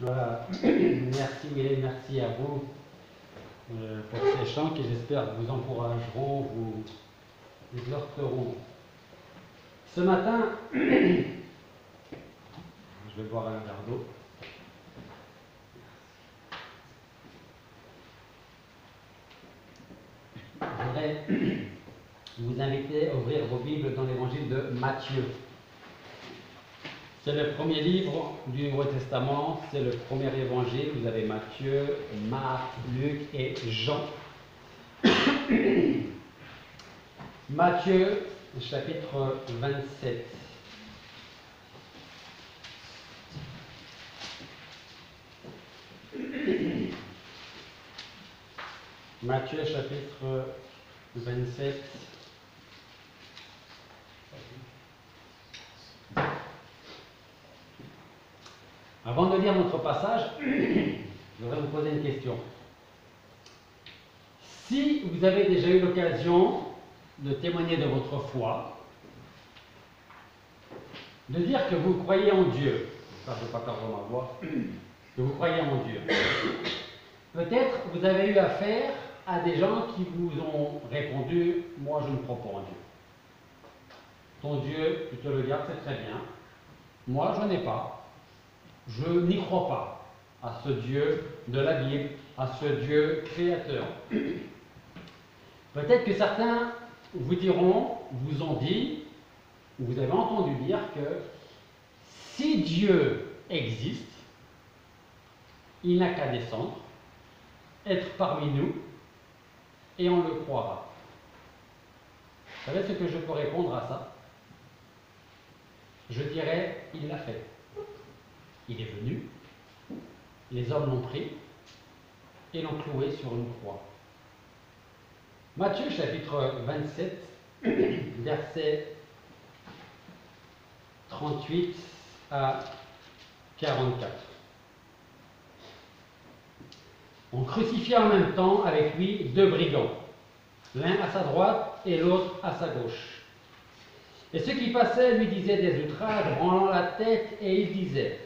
Voilà. Merci Mylène, merci à vous pour ces chants qui j'espère vous encourageront, vous exhorteront. Ce matin, je vais boire un verre d'eau. Je voudrais vous inviter à ouvrir vos Bibles dans l'évangile de Matthieu. C'est le premier livre du Nouveau Testament, c'est le premier évangile. Vous avez Matthieu, Marc, Luc et Jean. Matthieu, chapitre 27. Matthieu, chapitre 27. Avant de lire notre passage, je voudrais vous poser une question. Si vous avez déjà eu l'occasion de témoigner de votre foi, de dire que vous croyez en Dieu, ça je ne vais pas perdre ma voix, que vous croyez en Dieu, peut-être vous avez eu affaire à des gens qui vous ont répondu « Moi je ne crois pas en Dieu ». Ton Dieu, tu te le gardes, c'est très bien. Moi je n'ai pas. Je n'y crois pas à ce Dieu de la Bible, à ce Dieu créateur. Peut-être que certains vous diront, vous ont dit, ou vous avez entendu dire que si Dieu existe, il n'a qu'à descendre, être parmi nous, et on le croira. Vous savez ce que je peux répondre à ça? Je dirais, il l'a fait. Il est venu, les hommes l'ont pris et l'ont cloué sur une croix. Matthieu chapitre 27, versets 38 à 44. On crucifia en même temps avec lui deux brigands, l'un à sa droite et l'autre à sa gauche. Et ceux qui passaient lui disaient des outrages, branlant la tête, et ils disaient: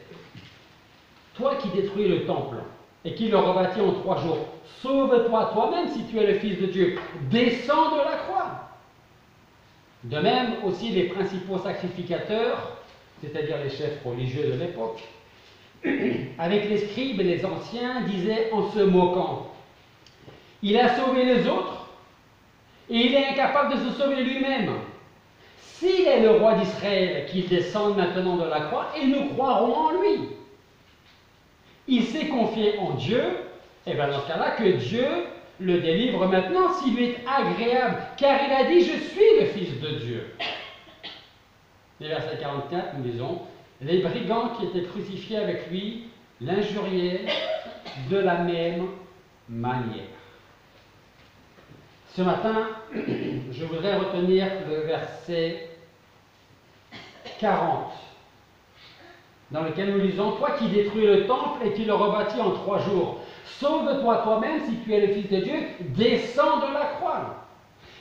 Toi qui détruis le temple et qui le rebâtis en 3 jours, sauve-toi toi-même si tu es le Fils de Dieu, descends de la croix. De même aussi les principaux sacrificateurs, c'est-à-dire les chefs religieux de l'époque, avec les scribes et les anciens, disaient en se moquant: Il a sauvé les autres et il est incapable de se sauver lui-même. S'il est le roi d'Israël, qu'il descende maintenant de la croix et nous croirons en lui. Il s'est confié en Dieu, et bien dans ce cas-là, que Dieu le délivre maintenant s'il lui est agréable, car il a dit: Je suis le Fils de Dieu. Et verset 44, nous disons: Les brigands qui étaient crucifiés avec lui l'injuriaient de la même manière. Ce matin, je voudrais retenir le verset 40. Dans lequel nous lisons: Toi qui détruis le temple et qui le rebâtis en 3 jours, sauve-toi toi-même si tu es le Fils de Dieu, descends de la croix.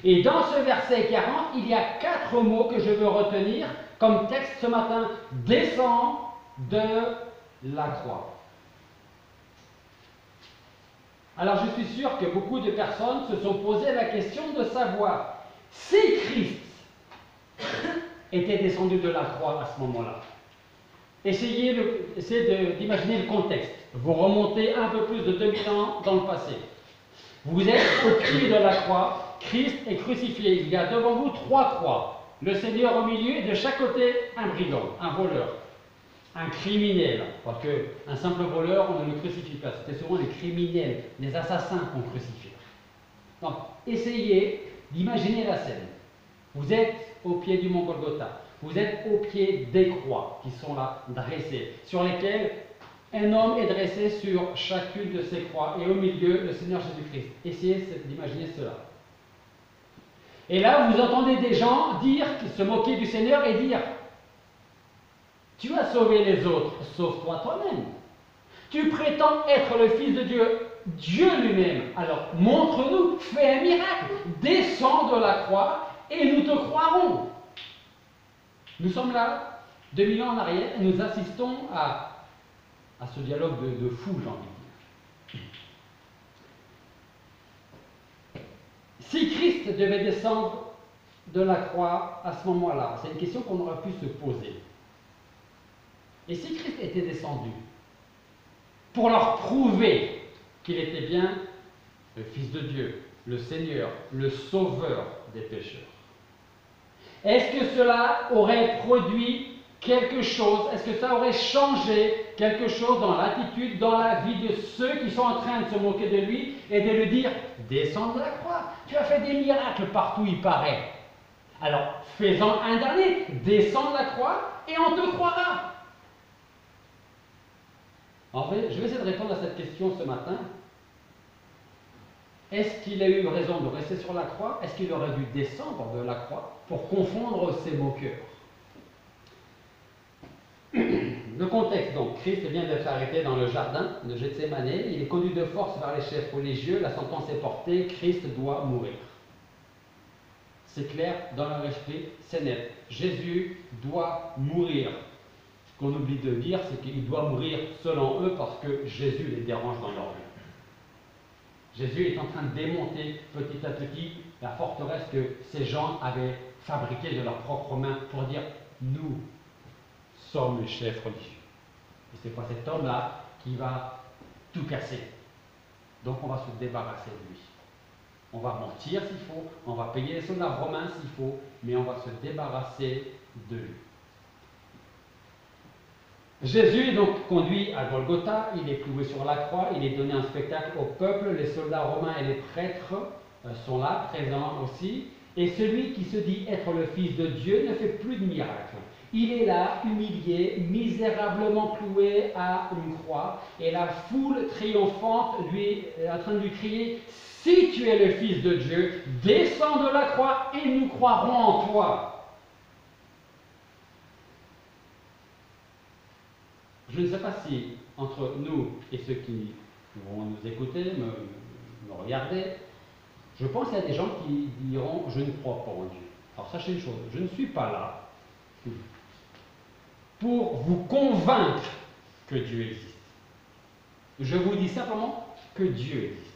Et dans ce verset 40, il y a 4 mots que je veux retenir comme texte ce matin: descends de la croix. Alors je suis sûr que beaucoup de personnes se sont posé la question de savoir si Christ était descendu de la croix à ce moment-là. Essayez d'imaginer le contexte. Vous remontez un peu plus de 2000 ans dans le passé. Vous êtes au pied de la croix. Christ est crucifié. Il y a devant vous 3 croix. Le Seigneur au milieu et de chaque côté un brigand, un voleur, un criminel. Parce qu'un simple voleur, on ne le crucifie pas. C'était souvent les criminels, les assassins qu'on crucifiait. Donc, essayez d'imaginer la scène. Vous êtes au pied du mont Golgotha. Vous êtes au pied des croix qui sont là dressées, sur lesquelles un homme est dressé sur chacune de ces croix, et au milieu, le Seigneur Jésus-Christ. Essayez d'imaginer cela. Et là, vous entendez des gens dire, se moquer du Seigneur et dire: Tu as sauvé les autres, sauve-toi toi-même. Tu prétends être le Fils de Dieu, Dieu lui-même. Alors, montre-nous, fais un miracle, descends de la croix et nous te croirons. Nous sommes là, 2000 ans en arrière, et nous assistons à à ce dialogue de fou, j'ai envie de dire. Si Christ devait descendre de la croix à ce moment-là, c'est une question qu'on aurait pu se poser. Et si Christ était descendu pour leur prouver qu'il était bien le Fils de Dieu, le Seigneur, le Sauveur des pécheurs, est-ce que cela aurait produit quelque chose? Est-ce que ça aurait changé quelque chose dans l'attitude, dans la vie de ceux qui sont en train de se moquer de lui et de lui dire « Descends de la croix, tu as fait des miracles partout il paraît. Alors fais-en un dernier, descends de la croix et on te croira. » En fait, je vais essayer de répondre à cette question ce matin. Est-ce qu'il a eu raison de rester sur la croix? Est-ce qu'il aurait dû descendre de la croix pour confondre ses moqueurs? Le contexte, donc, Christ vient d'être arrêté dans le jardin de Gethsémane, il est conduit de force vers les chefs religieux, la sentence est portée, Christ doit mourir. C'est clair, dans leur esprit, c'est net. Jésus doit mourir. Ce qu'on oublie de dire, c'est qu'il doit mourir selon eux parce que Jésus les dérange dans leur vie. Jésus est en train de démonter petit à petit la forteresse que ces gens avaient fabriquée de leurs propres mains pour dire « Nous sommes les chefs religieux. » Et c'est pas cet homme-là qui va tout casser. Donc on va se débarrasser de lui. On va mentir s'il faut, on va payer les soldats romains s'il faut, mais on va se débarrasser de lui. Jésus est donc conduit à Golgotha, il est cloué sur la croix, il est donné un spectacle au peuple, les soldats romains et les prêtres sont là, présents aussi, et celui qui se dit être le Fils de Dieu ne fait plus de miracles. Il est là, humilié, misérablement cloué à une croix, et la foule triomphante lui est en train de lui crier « Si tu es le Fils de Dieu, descends de la croix et nous croirons en toi. » Je ne sais pas si, entre nous et ceux qui vont nous écouter, me regarder, je pense qu'il y a des gens qui diront « Je ne crois pas en Dieu ». Alors sachez une chose, je ne suis pas là pour vous convaincre que Dieu existe. Je vous dis simplement que Dieu existe.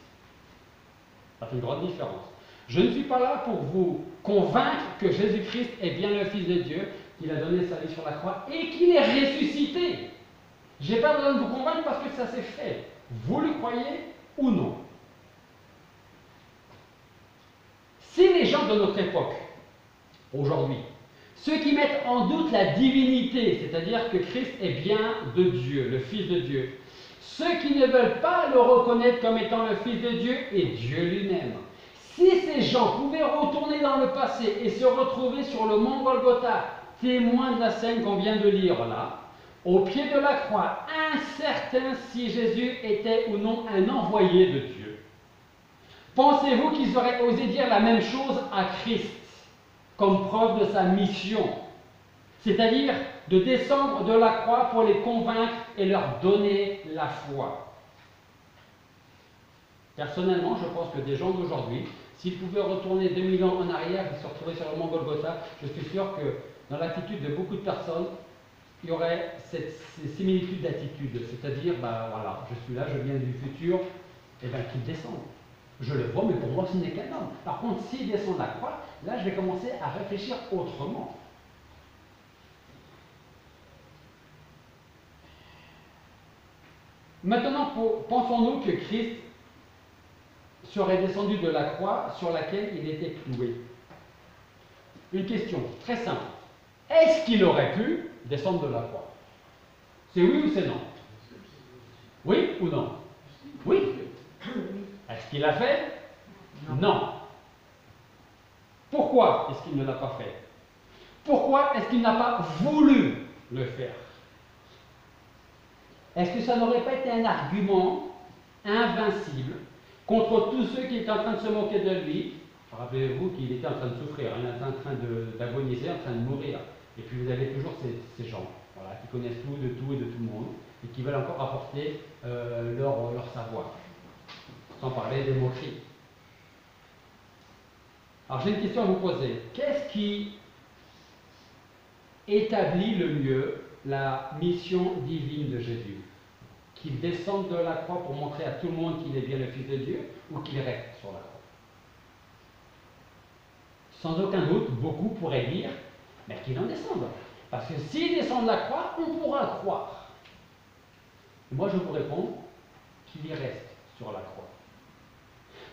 Ça fait une grande différence. Je ne suis pas là pour vous convaincre que Jésus-Christ est bien le Fils de Dieu, qu'il a donné sa vie sur la croix et qu'il est ressuscité. Je n'ai pas besoin de vous convaincre parce que ça s'est fait. Vous le croyez ou non? Si les gens de notre époque, aujourd'hui, ceux qui mettent en doute la divinité, c'est-à-dire que Christ est bien de Dieu, le Fils de Dieu, ceux qui ne veulent pas le reconnaître comme étant le Fils de Dieu et Dieu lui-même, si ces gens pouvaient retourner dans le passé et se retrouver sur le mont Golgotha, témoins de la scène qu'on vient de lire là, au pied de la croix, incertain si Jésus était ou non un envoyé de Dieu, pensez-vous qu'ils auraient osé dire la même chose à Christ comme preuve de sa mission, c'est-à-dire de descendre de la croix pour les convaincre et leur donner la foi? Personnellement, je pense que des gens d'aujourd'hui, s'ils pouvaient retourner 2000 ans en arrière et se retrouver sur le mont Golgotha, je suis sûr que dans l'attitude de beaucoup de personnes, il y aurait ces similitudes d'attitude, c'est-à-dire, voilà, je suis là, je viens du futur, et bien qu'il descende. Je le vois, mais pour moi, ce n'est qu'un homme. Par contre, s'il descend de la croix, là, je vais commencer à réfléchir autrement. Maintenant, pensons-nous que Christ serait descendu de la croix sur laquelle il était cloué? Une question très simple. Est-ce qu'il aurait pu descendre de la croix? C'est oui ou c'est non? Oui ou non? Oui. Est-ce qu'il l'a fait? Non. Pourquoi est-ce qu'il ne l'a pas fait? Pourquoi est-ce qu'il n'a pas voulu le faire? Est-ce que ça n'aurait pas été un argument invincible contre tous ceux qui étaient en train de se moquer de lui? Rappelez-vous qu'il était en train de souffrir, il était en train d'agoniser, en train de mourir. Et puis vous avez toujours ces gens, voilà, qui connaissent tout et de tout le monde et qui veulent encore apporter leur savoir. Sans parler des moqueries. Alors j'ai une question à vous poser. Qu'est-ce qui établit le mieux la mission divine de Jésus? qu'il descende de la croix pour montrer à tout le monde qu'il est bien le Fils de Dieu ou qu'il reste sur la croix? Sans aucun doute, beaucoup pourraient dire mais qu'il en descende. Parce que s'il descend de la croix, on pourra croire. Et moi, je vous réponds qu'il y reste sur la croix.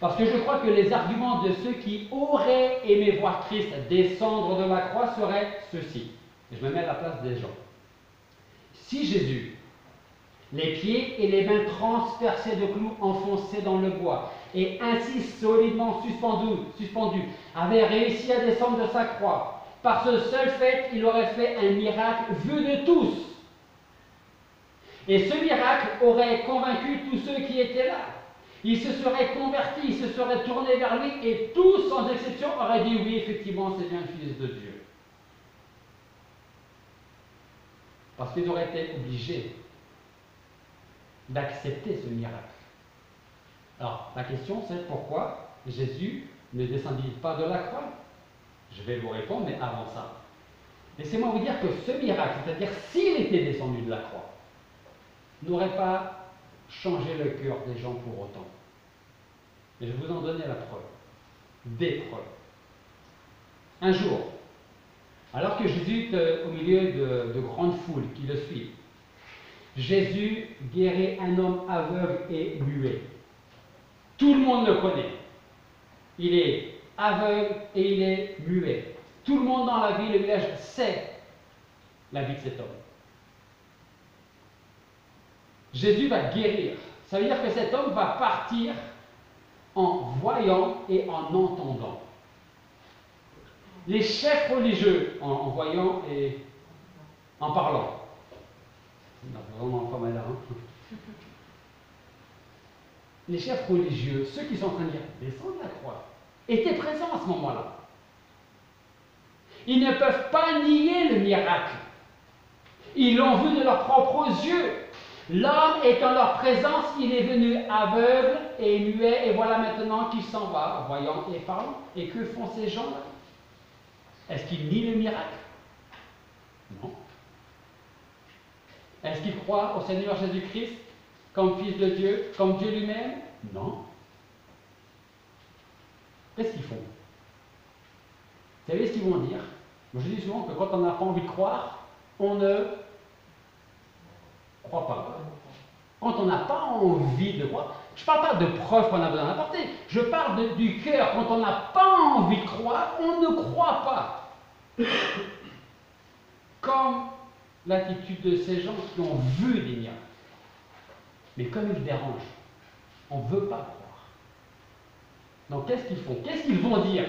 Parce que je crois que les arguments de ceux qui auraient aimé voir Christ descendre de la croix seraient ceux-ci. Et je me mets à la place des gens. Si Jésus, les pieds et les mains transpercés de clous enfoncés dans le bois, et ainsi solidement suspendu, avait réussi à descendre de sa croix, par ce seul fait, il aurait fait un miracle vu de tous. Et ce miracle aurait convaincu tous ceux qui étaient là. Ils se seraient convertis, ils se seraient tournés vers lui, et tous, sans exception, auraient dit oui, effectivement, c'est bien le Fils de Dieu. Parce qu'ils auraient été obligés d'accepter ce miracle. Alors, la question c'est pourquoi Jésus ne descendit pas de la croix? Je vais vous répondre, mais avant ça, laissez-moi vous dire que ce miracle, c'est-à-dire s'il était descendu de la croix, n'aurait pas changé le cœur des gens pour autant. Et je vais vous en donner la preuve. Des preuves. Un jour, alors que Jésus est au milieu de grandes foules qui le suivent, Jésus guérit un homme aveugle et muet. Tout le monde le connaît. Il est aveugle et il est muet. Tout le monde dans la ville, le village, sait la vie de cet homme. Jésus va guérir. Ça veut dire que cet homme va partir en voyant et en entendant. Les chefs religieux, en voyant et en parlant. C'est vraiment pas mal là. Hein. Les chefs religieux, ceux qui sont en train de dire descendre la croix, étaient présents à ce moment-là. Ils ne peuvent pas nier le miracle. Ils l'ont vu de leurs propres yeux. L'homme est en leur présence, il est venu aveugle et muet, et voilà maintenant qu'il s'en va, voyant et parlant. Et que font ces gens-là? Est-ce qu'ils nient le miracle? Non. Est-ce qu'ils croient au Seigneur Jésus-Christ comme Fils de Dieu, comme Dieu lui-même? Non. Qu'est-ce qu'ils font? Vous savez ce qu'ils vont dire? Moi, je dis souvent que quand on n'a pas envie de croire, on ne croit pas. Quand on n'a pas envie de croire, je ne parle pas de preuves qu'on a besoin d'apporter, je parle du cœur. Quand on n'a pas envie de croire, on ne croit pas. Comme l'attitude de ces gens qui ont vu des miracles. Mais comme ils dérangent, on ne veut pas croire. Donc qu'est-ce qu'ils font? Qu'est-ce qu'ils vont dire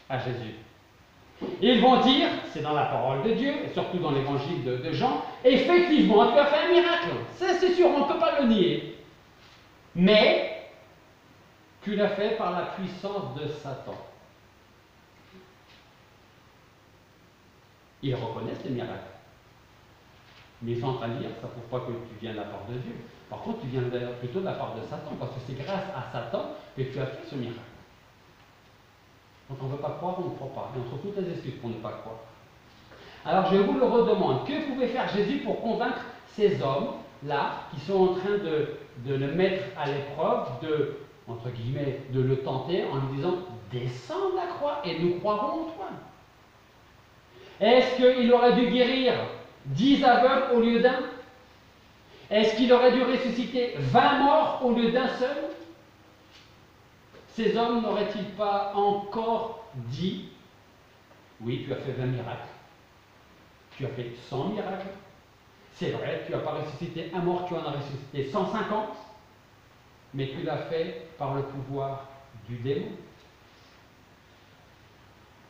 à Jésus? Ils vont dire, c'est dans la parole de Dieu, et surtout dans l'évangile de Jean, effectivement, tu as fait un miracle. Ça, c'est sûr, on ne peut pas le nier. Mais, tu l'as fait par la puissance de Satan. Ils reconnaissent les miracles. Mais ils sont en train de dire, ça ne prouve pas que tu viens de la part de Dieu. Par contre, tu viens plutôt de la part de Satan, parce que c'est grâce à Satan que tu as fait ce miracle. Donc on ne veut pas croire, on ne croit pas. Et on trouve toutes les excuses pour ne pas croire. Alors je vous le redemande, que pouvait faire Jésus pour convaincre ces hommes-là, qui sont en train de le mettre à l'épreuve, entre guillemets, de le tenter, en lui disant, descends de la croix et nous croirons en toi. Est-ce qu'il aurait dû guérir 10 aveugles au lieu d'un? Est-ce qu'il aurait dû ressusciter 20 morts au lieu d'un seul? Ces hommes n'auraient-ils pas encore dit, oui, tu as fait 20 miracles, tu as fait 100 miracles, c'est vrai, tu n'as pas ressuscité un mort, tu en as ressuscité 150, mais tu l'as fait par le pouvoir du démon.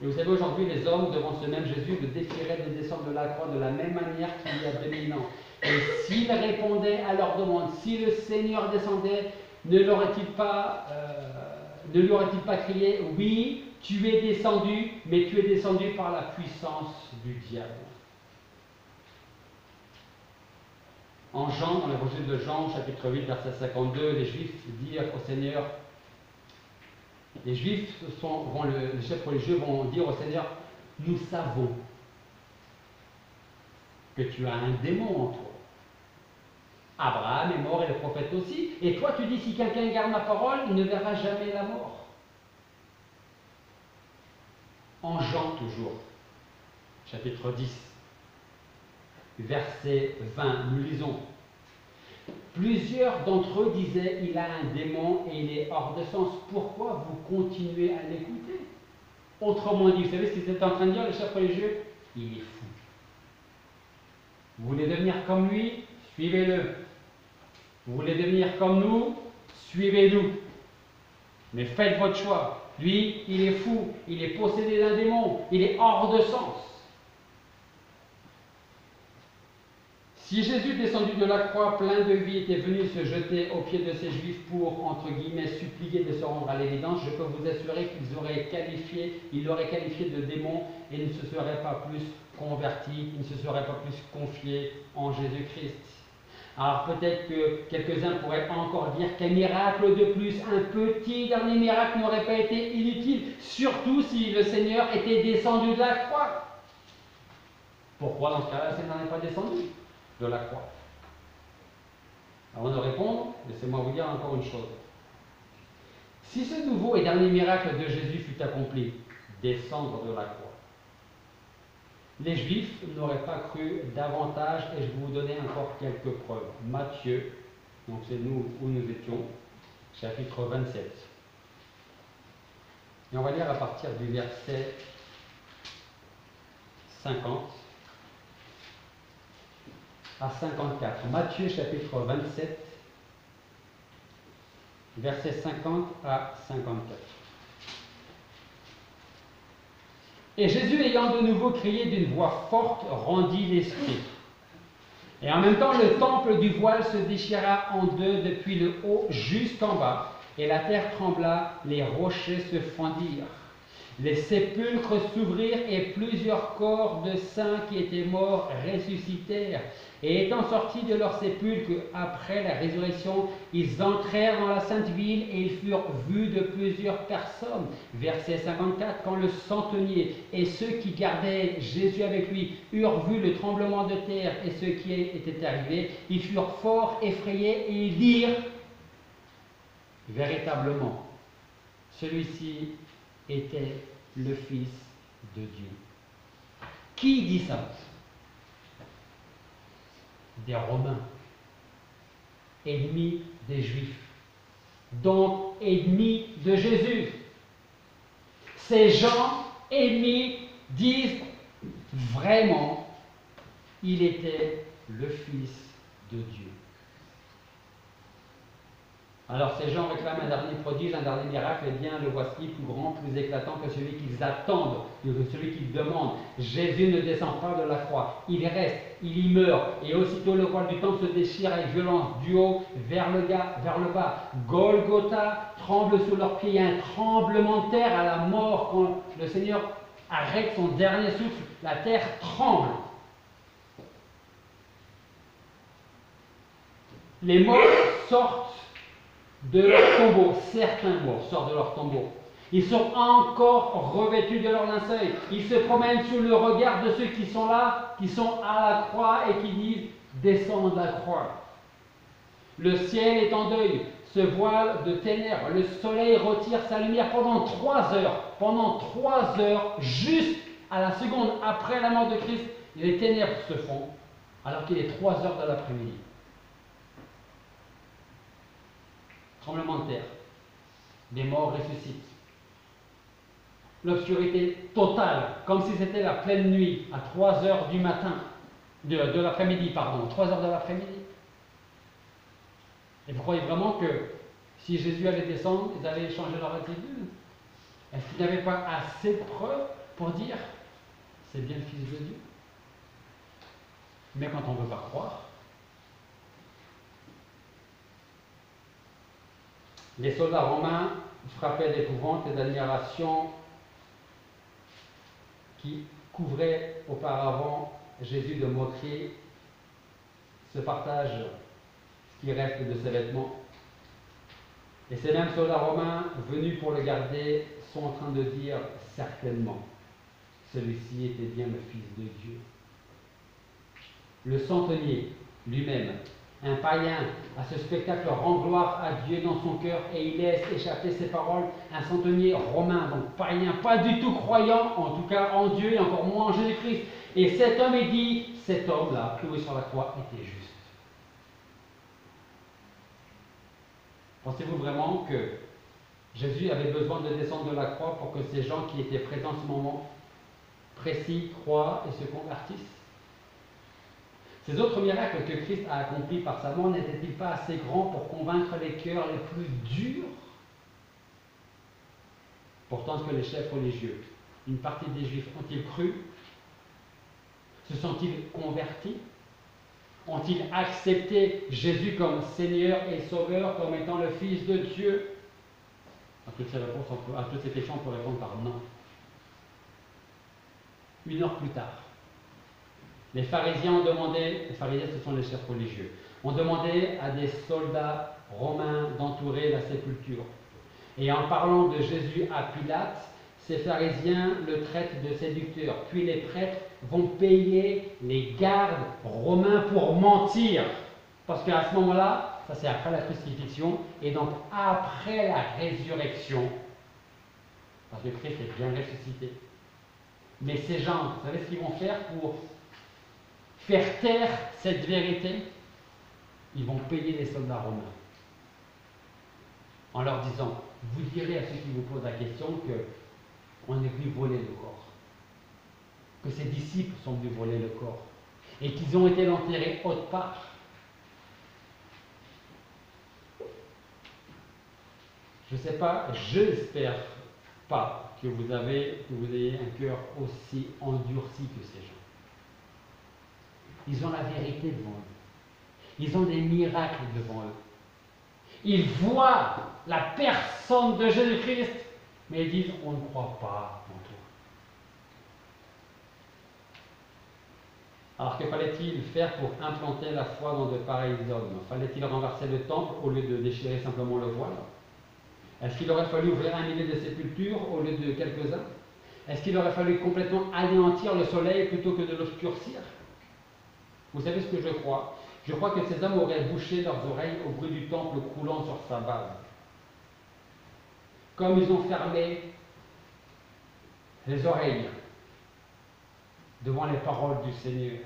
Et vous savez, aujourd'hui, les hommes, devant ce même Jésus, le défieraient de descendre de la croix de la même manière qu'il y a 2000 ans. Et s'ils répondaient à leur demande, si le Seigneur descendait, ne lui aurait-il pas crié, oui, tu es descendu, mais tu es descendu par la puissance du diable. En Jean, dans l'évangile de Jean, chapitre 8, verset 52, les Juifs dirent au Seigneur, les chefs religieux vont dire au Seigneur, nous savons que tu as un démon en toi. Abraham est mort et les prophètes aussi. Et toi, tu dis, si quelqu'un garde ma parole, il ne verra jamais la mort. En Jean toujours, chapitre 10, verset 20, nous lisons. Plusieurs d'entre eux disaient, il a un démon et il est hors de sens. Pourquoi vous continuez à l'écouter? Autrement dit, vous savez ce qu'ils étaient en train de dire, les chefs religieux? Il est fou. Vous voulez devenir comme lui? Suivez-le. Vous voulez devenir comme nous? Suivez-nous. Mais faites votre choix. Lui, il est fou. Il est possédé d'un démon. Il est hors de sens. Si Jésus, descendu de la croix, plein de vie, était venu se jeter aux pieds de ces Juifs pour, entre guillemets, supplier de se rendre à l'évidence, je peux vous assurer qu'il l'aurait qualifié de démon et ne se serait pas plus converti, il ne se serait pas plus confié en Jésus-Christ. Alors peut-être que quelques-uns pourraient encore dire qu'un miracle de plus, un petit dernier miracle n'aurait pas été inutile, surtout si le Seigneur était descendu de la croix. Pourquoi dans ce cas-là, le Seigneur n'est pas descendu de la croix? Avant de répondre, laissez-moi vous dire encore une chose. Si ce nouveau et dernier miracle de Jésus fut accompli, descendre de la croix, les Juifs n'auraient pas cru davantage, et je vais vous donner encore quelques preuves. Matthieu, donc c'est nous où nous étions, chapitre 27. Et on va lire à partir du verset 50 à 54. Matthieu, chapitre 27, versets 50 à 54. Et Jésus, ayant de nouveau crié d'une voix forte, rendit l'esprit. Et en même temps, le temple du voile se déchira en deux depuis le haut jusqu'en bas, et la terre trembla, les rochers se fendirent. Les sépulcres s'ouvrirent et plusieurs corps de saints qui étaient morts ressuscitèrent. Et étant sortis de leur sépulcre après la résurrection, ils entrèrent dans la sainte ville et ils furent vus de plusieurs personnes. Verset 54, quand le centenier et ceux qui gardaient Jésus avec lui eurent vu le tremblement de terre et ce qui était arrivé, ils furent fort effrayés et ils dirent, véritablement, celui-ci était le Fils de Dieu. Qui dit ça? Des Romains, ennemis des Juifs, donc ennemis de Jésus. Ces gens ennemis disent vraiment, il était le Fils de Dieu. Alors ces gens réclament un dernier prodige, un dernier miracle, et bien le voici, plus grand, plus éclatant que celui qu'ils attendent, que celui qu'ils demandent. Jésus ne descend pas de la croix, il reste, il y meurt, et aussitôt le voile du temple se déchire avec violence du haut vers le bas. Golgotha tremble sous leurs pieds, il y a un tremblement de terre à la mort quand le Seigneur arrête son dernier souffle, la terre tremble. Les morts sortent de leur tombeau, certains morts sortent de leur tombeau. Ils sont encore revêtus de leur linceul. Ils se promènent sous le regard de ceux qui sont là, qui sont à la croix et qui disent « Descends de la croix ». Le ciel est en deuil, se voile de ténèbres. Le soleil retire sa lumière pendant 3 heures. Pendant 3 heures, juste à la seconde après la mort de Christ, les ténèbres se font, alors qu'il est 3 heures de l'après-midi. Tremblement de terre, des morts ressuscitent. L'obscurité totale, comme si c'était la pleine nuit, à 3 heures du matin, de l'après-midi, pardon, 3 heures de l'après-midi. Et vous croyez vraiment que si Jésus allait descendre, ils allaient changer leur attitude? Est-ce qu'ils n'avaient pas assez de preuves pour dire c'est bien le Fils de Dieu? Mais quand on ne veut pas croire, les soldats romains frappaient d'épouvante et d'admiration qui couvraient auparavant Jésus de moquerie, se partagent ce qui reste de ses vêtements. Et ces mêmes soldats romains, venus pour le garder, sont en train de dire certainement, celui-ci était bien le Fils de Dieu. Le centenier lui-même Un païen, à ce spectacle, rend gloire à Dieu dans son cœur et il laisse échapper ses paroles. Un centenier romain, donc païen, pas du tout croyant, en tout cas en Dieu et encore moins en Jésus-Christ. Et cet homme est dit, cet homme-là, cloué sur la croix, était juste. Pensez-vous vraiment que Jésus avait besoin de descendre de la croix pour que ces gens qui étaient présents en ce moment précis croient et se convertissent? Ces autres miracles que Christ a accomplis par sa mort n'étaient-ils pas assez grands pour convaincre les cœurs les plus durs? Pourtant, ce que les chefs religieux, une partie des Juifs, ont-ils cru? Se sont-ils convertis? Ont-ils accepté Jésus comme Seigneur et Sauveur, comme étant le Fils de Dieu? À toutes ces questions, on peut répondre par non. 1 heure plus tard, les pharisiens ont demandé, les pharisiens ce sont les chefs religieux, ont demandé à des soldats romains d'entourer la sépulture. Et en parlant de Jésus à Pilate, ces pharisiens le traitent de séducteur. Puis les prêtres vont payer les gardes romains pour mentir. Parce qu'à ce moment-là, ça c'est après la crucifixion, et donc après la résurrection, parce que Christ est bien ressuscité. Mais ces gens, vous savez ce qu'ils vont faire pour faire taire cette vérité? Ils vont payer les soldats romains en leur disant, vous direz à ceux qui vous posent la question qu'on est venu voler le corps, que ses disciples sont venus voler le corps et qu'ils ont été l'enterrer autre part. Je ne sais pas, j'espère pas que vous ayez un cœur aussi endurci que ces gens. Ils ont la vérité devant eux. Ils ont des miracles devant eux. Ils voient la personne de Jésus-Christ, mais ils disent, on ne croit pas en toi. Alors que fallait-il faire pour implanter la foi dans de pareils hommes? Fallait-il renverser le temple au lieu de déchirer simplement le voile? Est-ce qu'il aurait fallu ouvrir 1 millier de sépultures au lieu de quelques-uns? Est-ce qu'il aurait fallu complètement anéantir le soleil plutôt que de l'obscurcir? Vous savez ce que je crois? Je crois que ces hommes auraient bouché leurs oreilles au bruit du temple croulant sur sa base. Comme ils ont fermé les oreilles devant les paroles du Seigneur.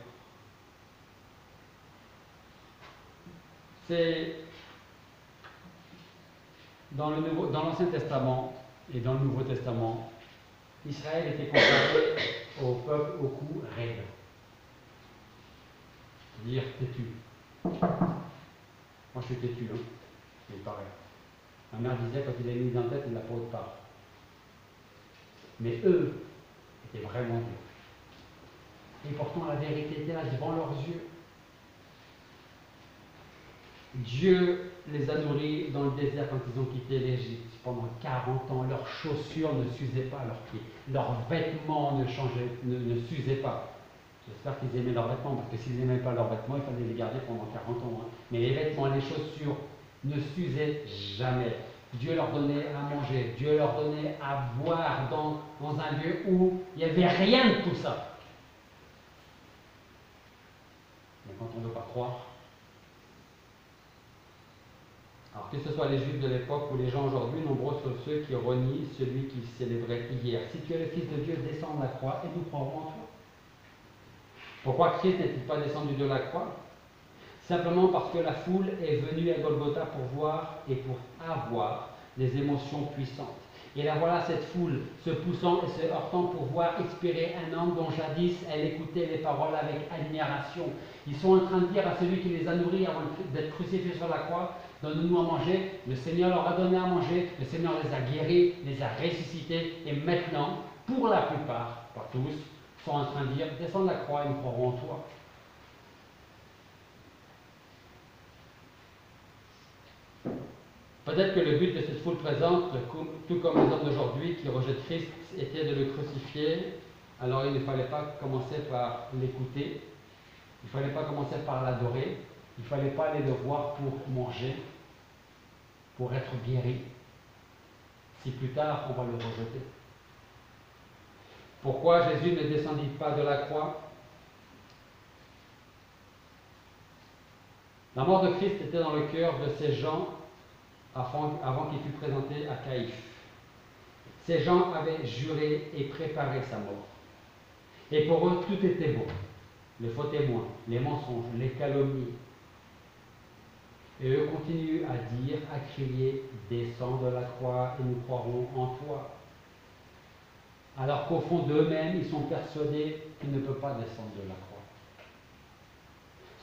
C'est dans l'Ancien Testament et dans le Nouveau Testament, Israël était comparé au peuple au cou raide. Dire têtu. Moi je suis têtu, hein. C'est pareil. Ma mère disait quand il est mis en tête, il ne l'a pas autre part. Mais eux étaient vraiment durs. Et pourtant la vérité était là devant leurs yeux. Dieu les a nourris dans le désert quand ils ont quitté l'Égypte. Pendant 40 ans, leurs chaussures ne s'usaient pas à leurs pieds. Leurs vêtements ne s'usaient pas. J'espère qu'ils aimaient leurs vêtements, parce que s'ils n'aimaient pas leurs vêtements, il fallait les garder pendant 40 ans. Hein. Mais les vêtements, les chaussures ne s'usaient jamais. Dieu leur donnait à manger, Dieu leur donnait à boire dans un lieu où il n'y avait rien de tout ça. Mais quand on ne veut pas croire, alors que ce soit les Juifs de l'époque ou les gens aujourd'hui, nombreux sont ceux qui renient celui qui célébrait hier. Si tu es le Fils de Dieu, descends de la croix et nous croirons en toi. Pourquoi Christ n'est-il pas descendu de la croix? Simplement parce que la foule est venue à Golgotha pour voir et pour avoir des émotions puissantes. Et là voilà cette foule se poussant et se heurtant pour voir expirer un homme dont jadis elle écoutait les paroles avec admiration. Ils sont en train de dire à celui qui les a nourris avant d'être crucifié sur la croix, donne-nous à manger. Le Seigneur leur a donné à manger, le Seigneur les a guéris, les a ressuscités, et maintenant, pour la plupart, pas tous, sont en train de dire, descends de la croix et nous croirons en toi. Peut-être que le but de cette foule présente, tout comme les hommes d'aujourd'hui qui rejettent Christ, était de le crucifier. Alors il ne fallait pas commencer par l'écouter, il ne fallait pas commencer par l'adorer, il ne fallait pas aller le voir pour manger, pour être guéri, si plus tard on va le rejeter. Pourquoi Jésus ne descendit pas de la croix? La mort de Christ était dans le cœur de ces gens avant qu'il fût présenté à Caïphe. Ces gens avaient juré et préparé sa mort. Et pour eux, tout était bon. Les faux témoins, les mensonges, les calomnies. Et eux continuent à dire, à crier, descends de la croix et nous croirons en toi. Alors qu'au fond d'eux-mêmes, ils sont persuadés qu'ils ne peuvent pas descendre de la croix.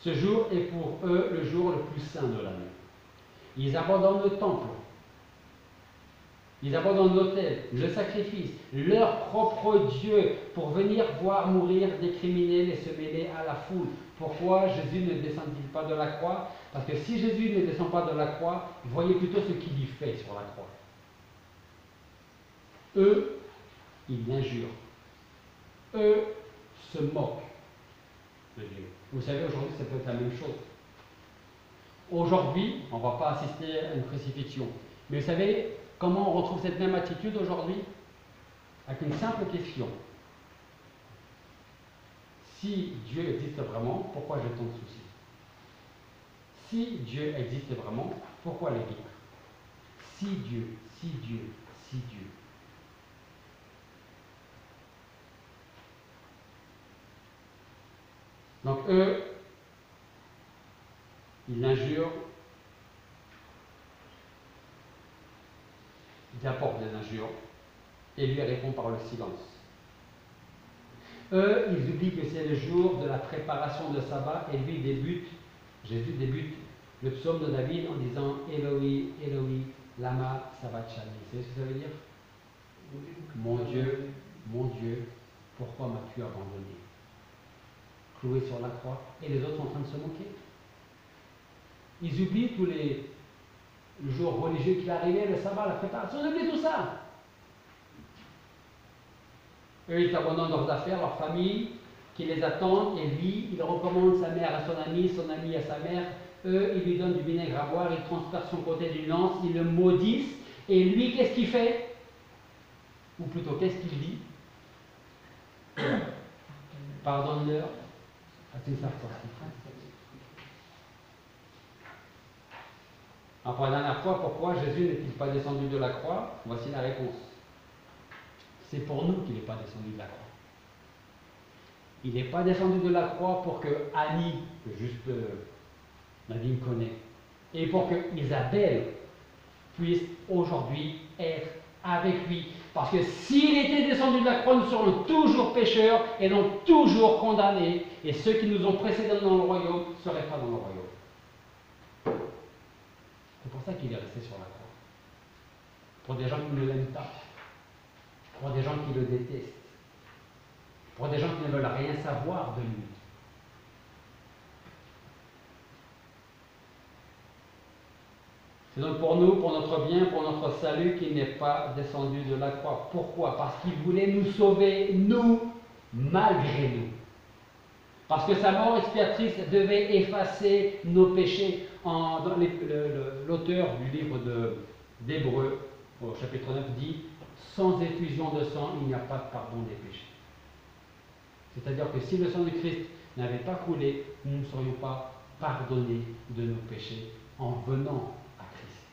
Ce jour est pour eux le jour le plus saint de l'année. Ils abandonnent le temple. Ils abandonnent l'autel, le sacrifice, leur propre Dieu pour venir voir mourir des criminels et se mêler à la foule. Pourquoi Jésus ne descend-il pas de la croix? Parce que si Jésus ne descend pas de la croix, voyez plutôt ce qu'il y fait sur la croix. Eux, ils l'injurent. Eux se moquent de Dieu. Vous savez, aujourd'hui, ça peut être la même chose. Aujourd'hui, on ne va pas assister à une crucifixion. Mais vous savez comment on retrouve cette même attitude aujourd'hui? Avec une simple question. Si Dieu existe vraiment, pourquoi j'ai tant de soucis? Si Dieu existe vraiment, pourquoi les vivre? Si Dieu, si Dieu, si Dieu. Donc eux, ils l'injurent, ils apportent des injures, et lui répond par le silence. Eux, ils oublient que c'est le jour de la préparation de sabbat, et lui Jésus débute le psaume de David en disant Eloi, Eloi, lama sabachthani. Vous savez ce que ça veut dire? Mon Dieu, pourquoi m'as-tu abandonné? Cloué sur la croix, et les autres sont en train de se moquer. Ils oublient tous les jours religieux qui arrivaient, le sabbat, la préparation, ils oublient tout ça. Eux, ils abandonnent leurs affaires, leur famille, qui les attendent, et lui, il recommande sa mère à son ami à sa mère. Eux, ils lui donnent du vinaigre à boire, ils transpercent son côté d'une lance, ils le maudissent, et lui, qu'est-ce qu'il fait? Ou plutôt, qu'est-ce qu'il dit? Pardonne-leur, à-t-il faire sortir. Alors, pour la dernière fois, pourquoi Jésus n'est-il pas descendu de la croix? Voici la réponse. C'est pour nous qu'il n'est pas descendu de la croix. Il n'est pas descendu de la croix pour que Annie, que juste Nadine connaît, et pour que Isabelle puisse aujourd'hui être avec lui. Parce que s'il était descendu de la croix, nous serions toujours pécheurs et donc toujours condamnés. Et ceux qui nous ont précédés dans le royaume ne seraient pas dans le royaume. C'est pour ça qu'il est resté sur la croix. Pour des gens qui ne l'aiment pas. Pour des gens qui le détestent. Pour des gens qui ne veulent rien savoir de lui. C'est donc pour nous, pour notre bien, pour notre salut, qu'il n'est pas descendu de la croix. Pourquoi? Parce qu'il voulait nous sauver, nous, malgré nous. Parce que sa mort expiatrice devait effacer nos péchés. L'auteur du livre d'Hébreux, au chapitre 9, dit « Sans effusion de sang, il n'y a pas de pardon des péchés ». C'est-à-dire que si le sang de Christ n'avait pas coulé, nous ne serions pas pardonnés de nos péchés en venant à Christ.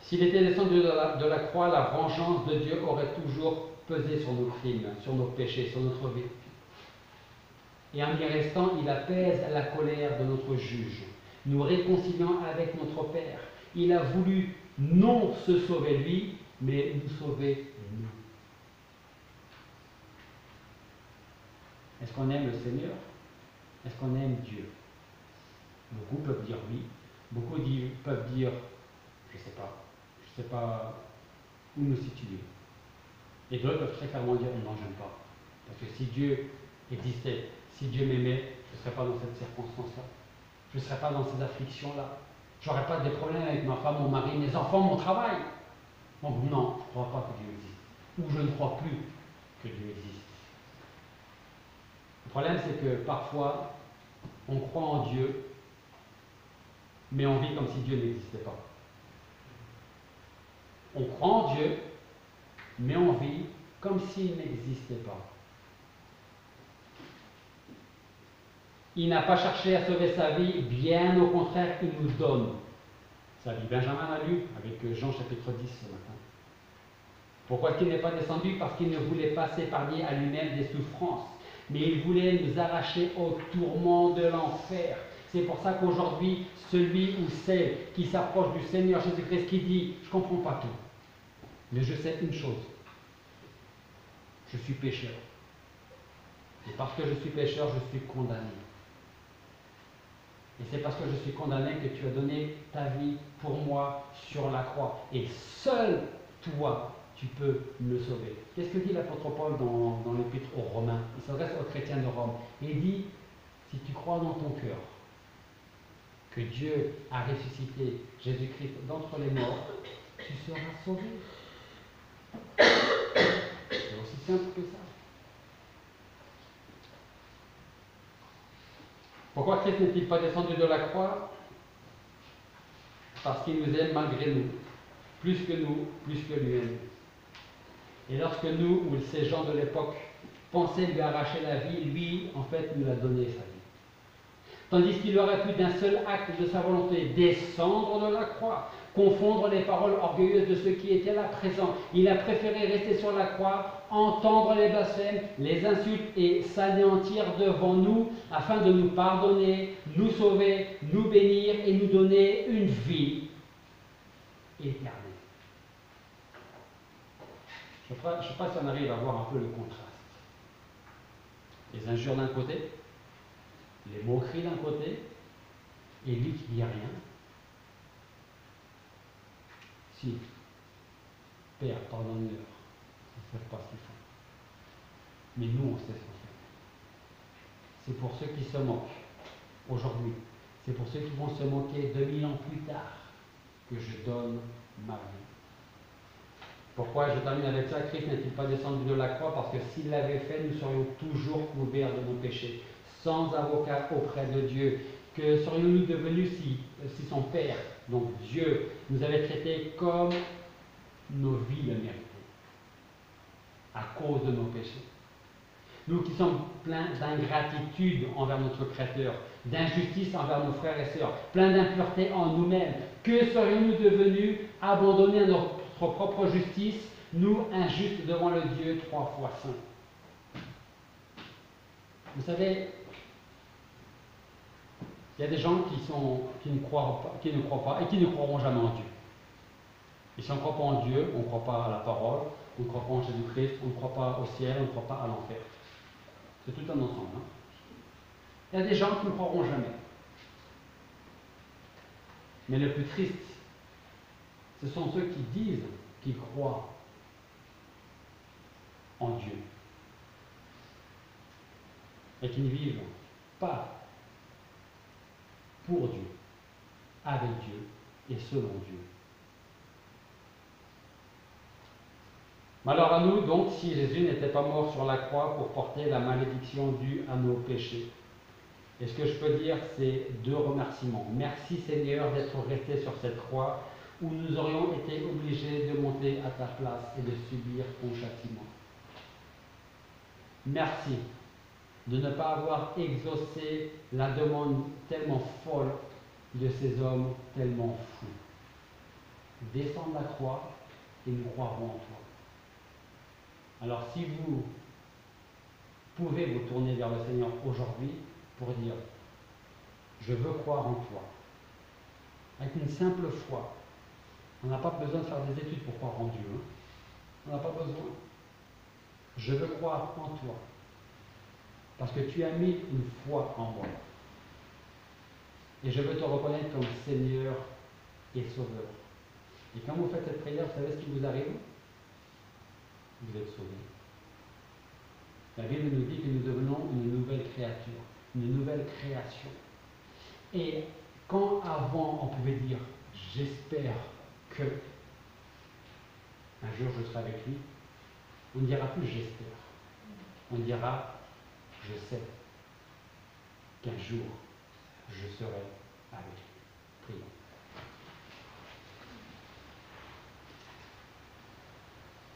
S'il était descendu de la croix, la vengeance de Dieu aurait toujours pesé sur nos crimes, sur nos péchés, sur notre vie. Et en y restant, il apaise la colère de notre juge, nous réconciliant avec notre Père. Il a voulu non se sauver lui, mais nous sauver nous. Est-ce qu'on aime le Seigneur? Est-ce qu'on aime Dieu? Beaucoup peuvent dire oui, beaucoup peuvent dire je ne sais pas où nous situer. Et d'autres peuvent très clairement dire non, j'aime pas. Parce que si Dieu existait, si Dieu m'aimait, je ne serais pas dans cette circonstance-là. Je ne serais pas dans ces afflictions-là. Je n'aurais pas de problèmes avec ma femme, mon mari, mes enfants, mon travail. Donc non, je ne crois pas que Dieu existe. Ou je ne crois plus que Dieu existe. Le problème, c'est que parfois, on croit en Dieu, mais on vit comme si Dieu n'existait pas. On croit en Dieu, mais on vit comme s'il n'existait pas. Il n'a pas cherché à sauver sa vie, bien au contraire, il nous donne sa vie. Benjamin l'a lu avec Jean chapitre 10 ce matin. Pourquoi est-ce qu'il n'est pas descendu? Parce qu'il ne voulait pas s'épargner à lui-même des souffrances, mais il voulait nous arracher au tourment de l'enfer. C'est pour ça qu'aujourd'hui, celui ou celle qui s'approche du Seigneur Jésus-Christ, qui dit « Je ne comprends pas tout, mais je sais une chose, je suis pécheur. Et parce que je suis pécheur, je suis condamné. Et c'est parce que je suis condamné que tu as donné ta vie pour moi sur la croix. Et seul toi, tu peux me sauver. » Qu'est-ce que dit l'apôtre Paul dans l'épître aux Romains? Il s'adresse aux chrétiens de Rome. Et il dit, si tu crois dans ton cœur que Dieu a ressuscité Jésus-Christ d'entre les morts, tu seras sauvé. C'est aussi simple que ça. Pourquoi Christ n'est-il pas descendu de la croix? Parce qu'il nous aime malgré nous, plus que lui-même. Et lorsque nous, ou ces gens de l'époque, pensaient lui arracher la vie, lui, en fait, nous a donné sa vie. Tandis qu'il aurait pu d'un seul acte de sa volonté descendre de la croix, confondre les paroles orgueilleuses de ceux qui étaient là présents. Il a préféré rester sur la croix, entendre les blasphèmes, les insultes et s'anéantir devant nous afin de nous pardonner, nous sauver, nous bénir et nous donner une vie éternelle. Je ne sais pas si on arrive à voir un peu le contraste. Les injures d'un côté, les moqueries d'un côté, et lui qui dit rien. Si, Père, pardonne-leur, ils ne savent pas ce qu'ils font. Mais nous, on sait ce qu'on fait. C'est pour ceux qui se moquent aujourd'hui, c'est pour ceux qui vont se moquer 2000 ans plus tard, que je donne ma vie. Pourquoi? Je termine avec ça. Christ n'est-il pas descendu de la croix? Parce que s'il l'avait fait, nous serions toujours couverts de nos péchés, sans avocat auprès de Dieu. Que serions-nous devenus si son Père, donc Dieu, nous avait traités comme nos vies le méritaient, à cause de nos péchés? Nous qui sommes pleins d'ingratitude envers notre Créateur, d'injustice envers nos frères et sœurs, pleins d'impureté en nous-mêmes, que serions-nous devenus abandonnés à notre propre justice, nous injustes devant le Dieu 3 fois saint? Vous savez, il y a des gens qui ne croient pas et qui ne croiront jamais en Dieu. Et si on ne croit pas en Dieu, on ne croit pas à la parole, on ne croit pas en Jésus-Christ, on ne croit pas au ciel, on ne croit pas à l'enfer. C'est tout un ensemble. Hein? Il y a des gens qui ne croiront jamais. Mais le plus triste, ce sont ceux qui disent qu'ils croient en Dieu et qui ne vivent pas pour Dieu, avec Dieu et selon Dieu. Malheur à nous donc si Jésus n'était pas mort sur la croix pour porter la malédiction due à nos péchés. Et ce que je peux dire, c'est 2 remerciements. Merci Seigneur d'être resté sur cette croix où nous aurions été obligés de monter à ta place et de subir ton châtiment. Merci de ne pas avoir exaucé la demande tellement folle de ces hommes tellement fous. Descends de la croix et nous croirons en toi. Alors si vous pouvez vous tourner vers le Seigneur aujourd'hui pour dire « Je veux croire en toi », avec une simple foi. On n'a pas besoin de faire des études pour croire en Dieu. Hein. On n'a pas besoin. Je veux croire en toi. Parce que tu as mis une foi en moi. Et je veux te reconnaître comme Seigneur et Sauveur. Et quand vous faites cette prière, vous savez ce qui vous arrive? Vous êtes sauvés. La Bible nous dit que nous devenons une nouvelle créature, une nouvelle création. Et quand avant on pouvait dire « j'espère que un jour je serai avec lui », on ne dira plus « j'espère ». On dira « je sais qu'un jour je serai avec lui ». Prions.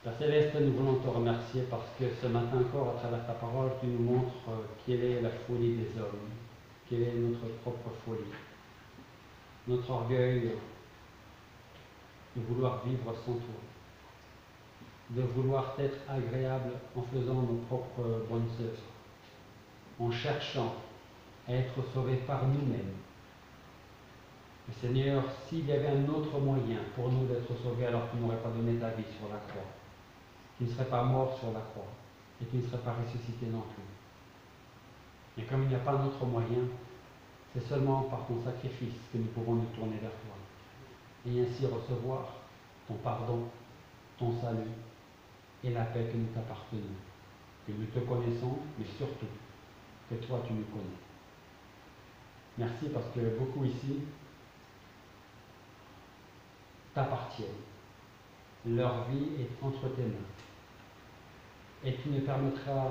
Père Céleste, nous voulons te remercier parce que ce matin encore, à travers ta parole, tu nous montres quelle est la folie des hommes. quelle est notre propre folie, notre orgueil de vouloir vivre sans toi, de vouloir être agréable en faisant nos propres bonnes œuvres, en cherchant à être sauvés par nous-mêmes. Mais Seigneur, s'il y avait un autre moyen pour nous d'être sauvés alors que tu n'aurais pas donné ta vie sur la croix, tu ne serais pas mort sur la croix et tu ne serais pas ressuscité non plus. Et comme il n'y a pas d'autre moyen, c'est seulement par ton sacrifice que nous pouvons nous tourner vers toi et ainsi recevoir ton pardon, ton salut et la paix que nous t'appartenons, que nous te connaissons, mais surtout que toi tu nous connais. Merci parce que beaucoup ici t'appartiennent. Leur vie est entre tes mains. Et tu ne permettras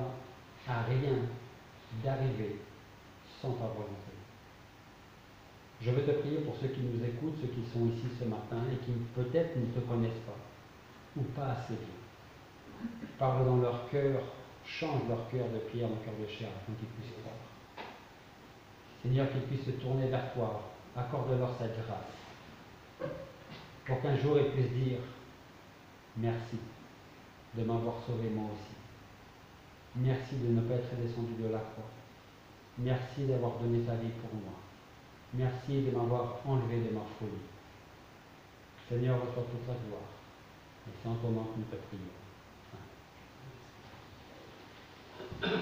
à rien d'arriver sans ta volonté. Je veux te prier pour ceux qui nous écoutent, ceux qui sont ici ce matin et qui peut-être ne te connaissent pas ou pas assez bien. Parle dans leur cœur, change leur cœur de pierre en cœur de chair afin qu'ils puissent croire. Seigneur, qu'ils puissent se tourner vers toi, accorde-leur cette grâce, pour qu'un jour ils puissent dire merci de m'avoir sauvé moi aussi. Merci de ne pas être descendu de la croix. Merci d'avoir donné ta vie pour moi. Merci de m'avoir enlevé de ma folie. Seigneur, reçois toute la gloire. Et c'est en ton nom que nous te prions. Amen.